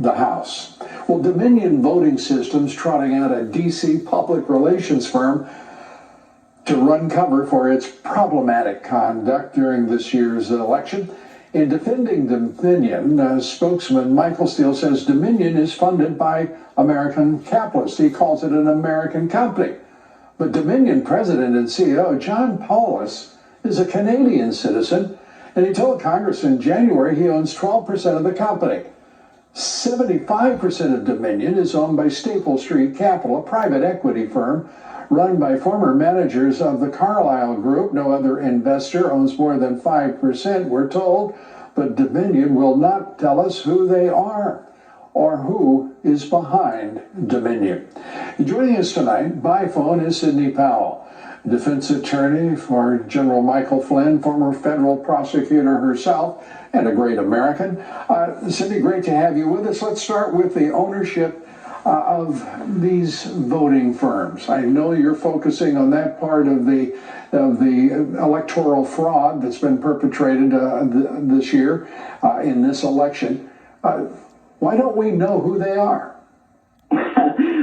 the House. Well, Dominion Voting Systems trotting out a D.C. public relations firm to run cover for its problematic conduct during this year's election. In defending Dominion, spokesman Michael Steele says Dominion is funded by American capitalists. He calls it an American company. But Dominion president and CEO John Paulus is a Canadian citizen, and he told Congress in January he owns 12% of the company. 75% of Dominion is owned by Staple Street Capital, a private equity firm run by former managers of the Carlyle Group. No other investor owns more than 5%, we're told, but Dominion will not tell us who they are or who is behind Dominion. Joining us tonight by phone is Sidney Powell, defense attorney for General Michael Flynn, former federal prosecutor herself, and a great American. Sidney, great to have you with us. Let's start with the ownership of these voting firms. I know you're focusing on that part of the electoral fraud that's been perpetrated this year in this election. Why don't we know who they are?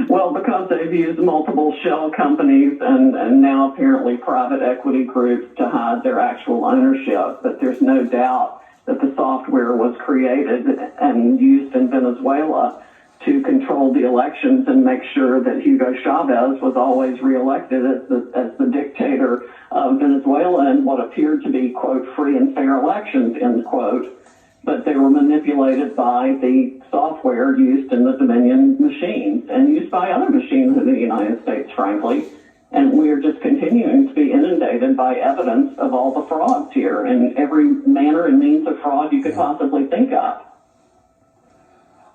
Well, because they've used multiple shell companies and now apparently private equity groups to hide their actual ownership. But there's no doubt that the software was created and used in Venezuela to control the elections and make sure that Hugo Chavez was always reelected as the dictator of Venezuela in what appeared to be, quote, free and fair elections, end quote. But they were manipulated by the software used in the Dominion machines and used by other machines in the United States, frankly. And we are just continuing to be inundated by evidence of all the frauds here and every manner and means of fraud you could possibly think of.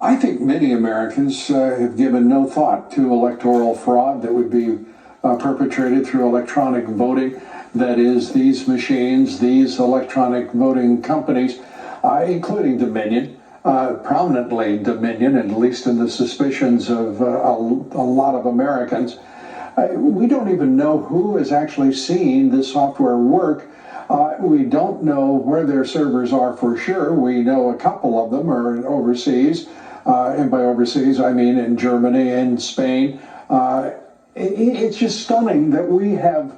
I think many Americans have given no thought to electoral fraud that would be perpetrated through electronic voting. That is, these machines, these electronic voting companies, including Dominion, prominently Dominion, at least in the suspicions of a lot of Americans. We don't even know who is actually seeing this software work. We don't know where their servers are for sure. We know a couple of them are overseas. And by overseas, I mean in Germany and Spain. It's just stunning that we have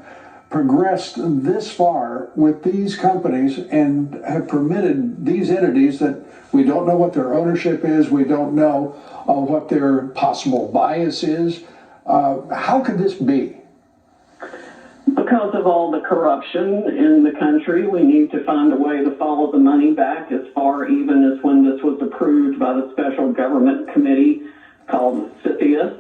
progressed this far with these companies and have permitted these entities that we don't know what their ownership is, we don't know what their possible bias is. How could this be? Because of all the corruption in the country, we need to find a way to follow the money back as far even as when this was approved by the Special Government Committee called CFIUS,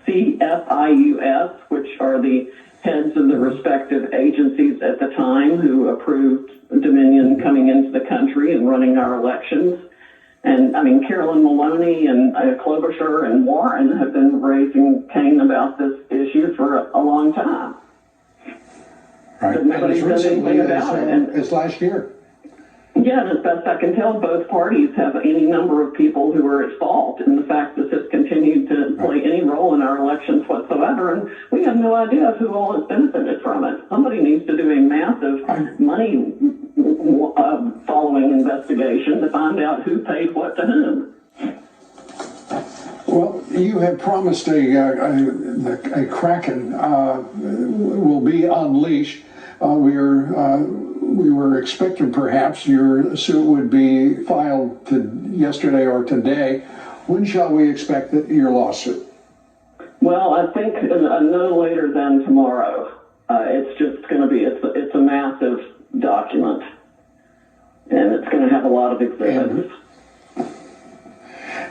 CFIUS, which are the heads of the respective agencies at the time who approved Dominion coming into the country and running our elections. And I mean, Carolyn Maloney and Klobuchar and Warren have been raising Cain about this issue for a long time. Right. But nobody's done anything about it. It's last year. Yeah, and as best I can tell, both parties have any number of people who are at fault in the fact that this has continued to play any role in our elections whatsoever, and we have no idea who all has benefited from it. Somebody needs to do a massive money following investigation to find out who paid what to whom. Well, you have promised a Kraken will be unleashed. We were expecting perhaps your suit would be filed yesterday or today. When shall we expect your lawsuit? Well, I think no later than tomorrow. It's just going to be, it's a massive document, and it's going to have a lot of exhibits.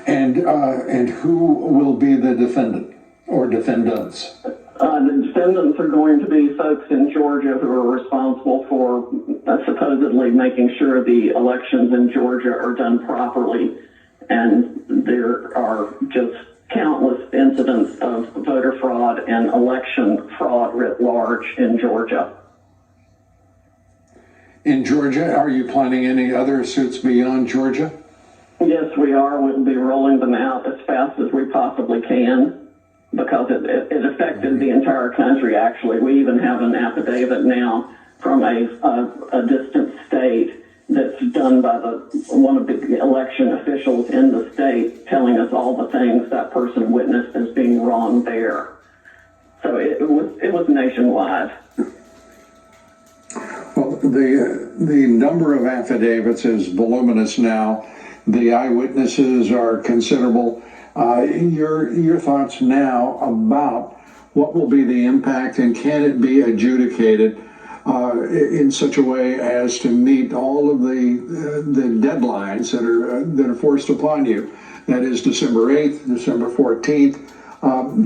And who will be the defendant or defendants? The defendants are going to be folks in Georgia who are responsible for supposedly making sure the elections in Georgia are done properly. And there are just countless incidents of voter fraud and election fraud writ large in Georgia. In Georgia, are you planning any other suits beyond Georgia? Yes, we are. We'll be rolling them out as fast as we possibly can, because it affected the entire country, actually. We even have an affidavit now from a distant state that's done by one of the election officials in the state, telling us all the things that person witnessed as being wrong there. So it was nationwide. Well, the number of affidavits is voluminous now. The eyewitnesses are considerable. Your thoughts now about what will be the impact, and can it be adjudicated in such a way as to meet all of the deadlines that are forced upon you? That is December 8th, December 14th.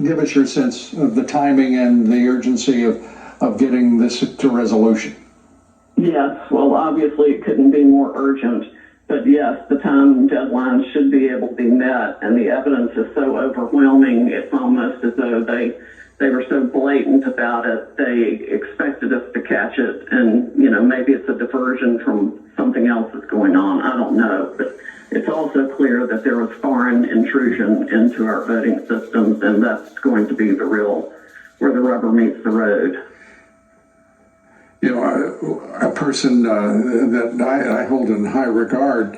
Give us your sense of the timing and the urgency of getting this to resolution. Yes, well, obviously it couldn't be more urgent, but yes, the time deadline should be able to be met, and the evidence is so overwhelming, it's almost as though they were so blatant about it, they expected us to catch it, and, maybe it's a diversion from something else that's going on, I don't know, but it's also clear that there was foreign intrusion into our voting systems, and that's going to be where the rubber meets the road. A person that I hold in high regard,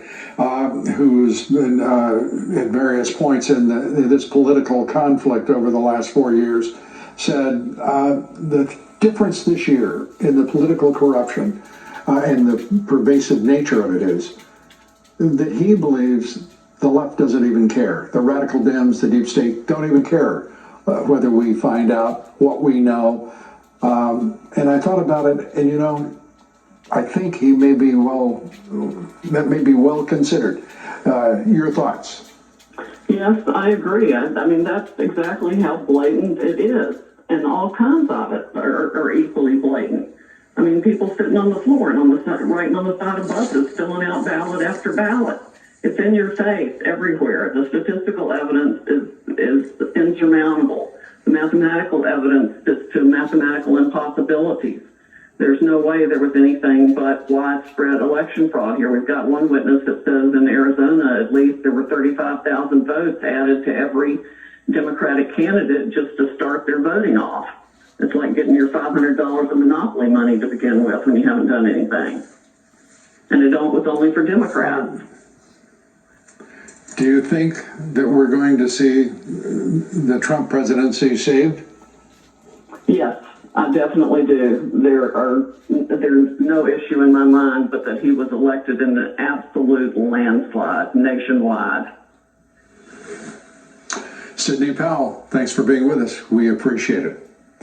who's been at various points in this political conflict over the last 4 years, said the difference this year in the political corruption and the pervasive nature of it is that he believes the left doesn't even care. The radical Dems, the deep state, don't even care whether we find out what we know. And I thought about it, and I think he may be that may be well considered. Your thoughts? Yes, I agree. I mean, that's exactly how blatant it is, and all kinds of it are equally blatant. I mean, people sitting on the floor and writing on the side of buses, filling out ballot after ballot. It's in your face everywhere. The statistical evidence is insurmountable. The mathematical evidence is to mathematical impossibilities. There's no way there was anything but widespread election fraud here. We've got one witness that says in Arizona, at least there were 35,000 votes added to every Democratic candidate just to start their voting off. It's like getting your $500 of Monopoly money to begin with when you haven't done anything. And it was only for Democrats. Do you think that we're going to see the Trump presidency saved? Yes, I definitely do. There's no issue in my mind but that he was elected in an absolute landslide nationwide. Sidney Powell, thanks for being with us. We appreciate it.